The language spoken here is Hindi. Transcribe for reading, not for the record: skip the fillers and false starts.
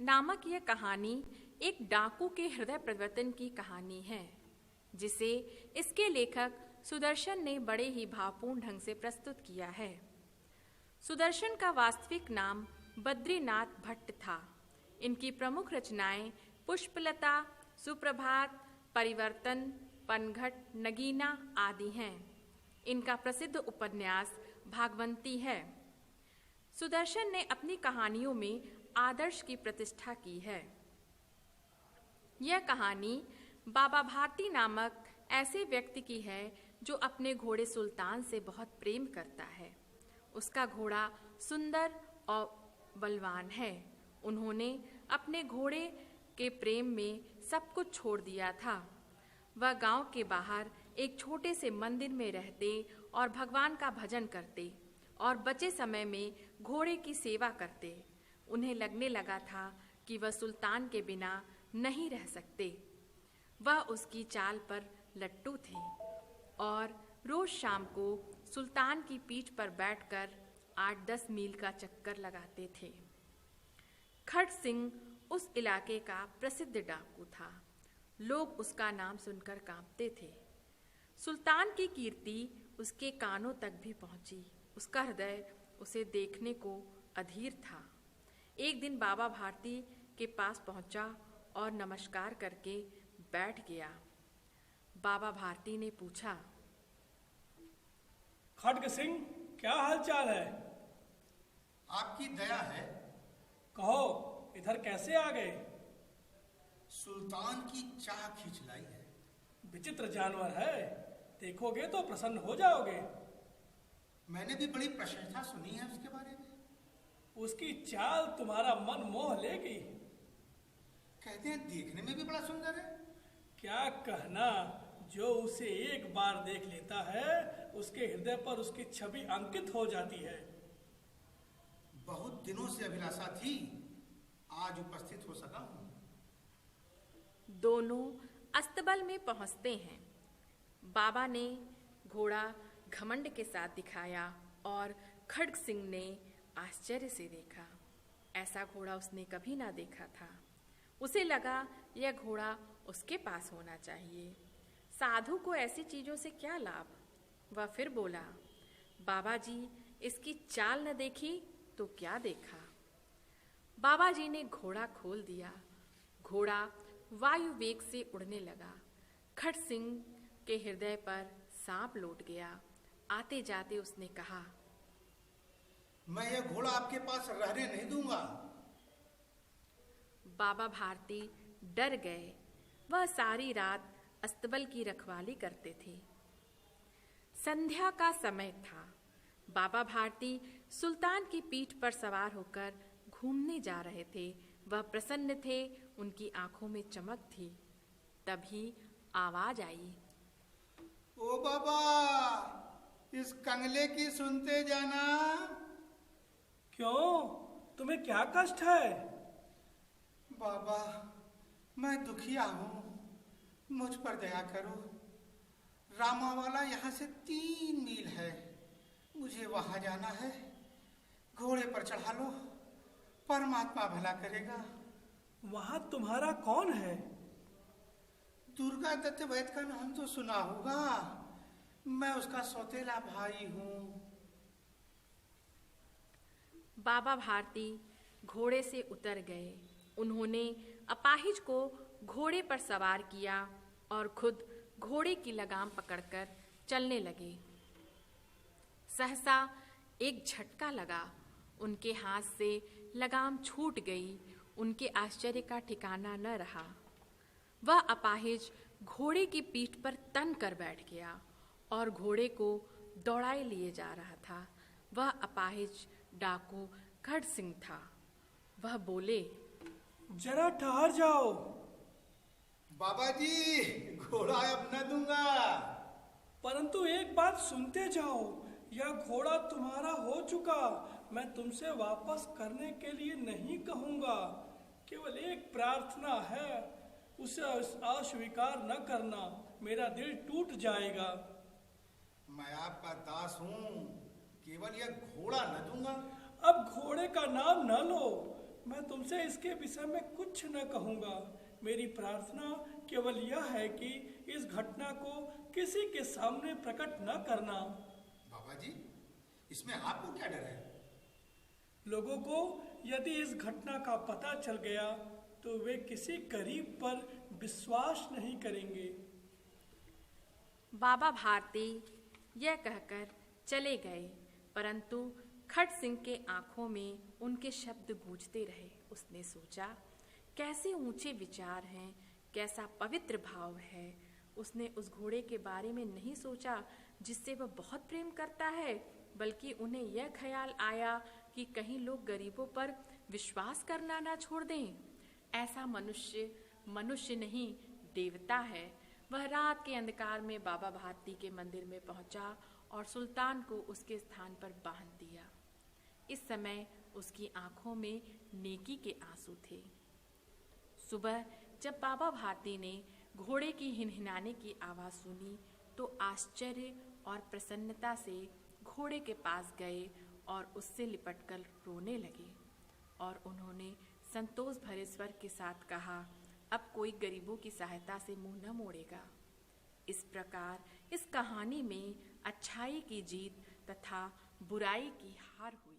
नामक यह कहानी एक डाकू के हृदय परिवर्तन की कहानी है, जिसे इसके लेखक सुदर्शन ने बड़े ही भावपूर्ण ढंग से प्रस्तुत किया है। सुदर्शन का वास्तविक नाम बद्रीनाथ भट्ट था। इनकी प्रमुख रचनाएं पुष्पलता, सुप्रभात, परिवर्तन, पनघट, नगीना आदि हैं। इनका प्रसिद्ध उपन्यास भागवंती है। सुदर्शन ने अपनी कहानियों में आदर्श की प्रतिष्ठा की है। यह कहानी बाबा भारती नामक ऐसे व्यक्ति की है जो अपने घोड़े सुल्तान से बहुत प्रेम करता है। उसका घोड़ा सुंदर और बलवान है। उन्होंने अपने घोड़े के प्रेम में सब कुछ छोड़ दिया था। वह गांव के बाहर एक छोटे से मंदिर में रहते और भगवान का भजन करते और बचे समय में घोड़े की सेवा करते। उन्हें लगने लगा था कि वह सुल्तान के बिना नहीं रह सकते। वह उसकी चाल पर लट्टू थे और रोज शाम को सुल्तान की पीठ पर बैठकर 8-10 मील का चक्कर लगाते थे। खड़ सिंह उस इलाके का प्रसिद्ध डाकू था। लोग उसका नाम सुनकर कांपते थे। सुल्तान की कीर्ति उसके कानों तक भी पहुंची। उसका हृदय उसे देखने को अधीर था। एक दिन बाबा भारती के पास पहुंचा और नमस्कार करके बैठ गया। बाबा भारती ने पूछा, खड्ग सिंह, क्या हालचाल है? आपकी दया है। कहो, इधर कैसे आ गए? सुल्तान की चाह खींच लाई है। विचित्र जानवर है, देखोगे तो प्रसन्न हो जाओगे। मैंने भी बड़ी प्रशंसा सुनी है उसके बारे में। उसकी चाल तुम्हारा मन मोह लेगी। कहते हैं देखने में भी बड़ा सुंदर है। क्या कहना, जो उसे एक बार देख लेता है उसके हृदय पर उसकी छवि अंकित हो जाती है। बहुत दिनों से अभिलाषा थी, आज उपस्थित हो सका हूं। दोनों अस्तबल में पहुंचते हैं। बाबा ने घोड़ा घमंड के साथ दिखाया और खड्ग सिंह ने आश्चर्य से देखा। ऐसा घोड़ा उसने कभी ना देखा था। उसे लगा यह घोड़ा उसके पास होना चाहिए। साधु को ऐसी चीजों से क्या लाभ? वह फिर बोला, बाबा जी, इसकी चाल न देखी तो क्या देखा? बाबा जी ने घोड़ा खोल दिया। घोड़ा वायु वेग से उड़ने लगा। खड़ सिंह के हृदय पर सांप लौट गया। आते जाते उसने कहा, मैं यह घोड़ा आपके पास रहने नहीं दूंगा। बाबा भारती डर गए। वह सारी रात अस्तबल की रखवाली करते थे। संध्या का समय था। बाबा भारती सुल्तान की पीठ पर सवार होकर घूमने जा रहे थे। वह प्रसन्न थे, उनकी आंखों में चमक थी। तभी आवाज आई, ओ बाबा, इस कंगले की सुनते जाना। क्यों, तुम्हें क्या कष्ट है? बाबा, मैं दुखिया हूं, मुझ पर दया करो। रामावाला यहाँ से 3 मील है, मुझे वहां जाना है। घोड़े पर चढ़ा लो, परमात्मा भला करेगा। वहां तुम्हारा कौन है? दुर्गा दत्त वैद्य का नाम तो सुना होगा। मैं उसका सौतेला भाई हूं। बाबा भारती घोड़े से उतर गए। उन्होंने अपाहिज को घोड़े पर सवार किया और खुद घोड़े की लगाम पकड़कर चलने लगे। सहसा एक झटका लगा। उनके हाथ से लगाम छूट गई। उनके आश्चर्य का ठिकाना न रहा। वह अपाहिज घोड़े की पीठ पर तन कर बैठ गया और घोड़े को दौड़ाए लिए जा रहा था। वह अपाहिज डाकू खड़ सिंह था। वह बोले, जरा ठहर जाओ। बाबा जी, घोड़ा अब न दूंगा। परंतु एक बात सुनते जाओ, यह घोड़ा तुम्हारा हो चुका। मैं तुमसे वापस करने के लिए नहीं कहूंगा। केवल एक प्रार्थना है, उसे अस्वीकार न करना, मेरा दिल टूट जाएगा। मैं आपका दास हूं, केवल यह घोड़ा न दूंगा। अब घोड़े का नाम न लो, मैं तुमसे इसके विषय में कुछ न कहूँगा। मेरी प्रार्थना केवल यह है कि इस घटना को किसी के सामने प्रकट न करना। बाबा जी, इसमें आपको क्या डर है? लोगों को यदि इस घटना का पता चल गया तो वे किसी गरीब पर विश्वास नहीं करेंगे। बाबा भारती यह कहकर चले गए, परंतु खट सिंह के आंखों में उनके शब्द गूंजते रहे। उसने सोचा, कैसे ऊंचे विचार हैं, कैसा पवित्र भाव है। उसने उस घोड़े के बारे में नहीं सोचा जिससे वह बहुत प्रेम करता है, बल्कि उन्हें यह ख्याल आया कि कहीं लोग गरीबों पर विश्वास करना ना छोड़ दें। ऐसा मनुष्य नहीं, देवता है। वह रात के अंधकार में बाबा भारती के मंदिर में पहुंचा और सुल्तान को उसके स्थान पर बांध दिया। इस समय उसकी आंखों में नेकी के आंसू थे। सुबह जब बाबा भारती ने घोड़े की हिनहिनाने की आवाज़ सुनी तो आश्चर्य और प्रसन्नता से घोड़े के पास गए और उससे लिपटकर रोने लगे। और उन्होंने संतोष भरे स्वर के साथ कहा, अब कोई गरीबों की सहायता से मुंह न मोड़ेगा। इस प्रकार इस कहानी में अच्छाई की जीत तथा बुराई की हार हुई।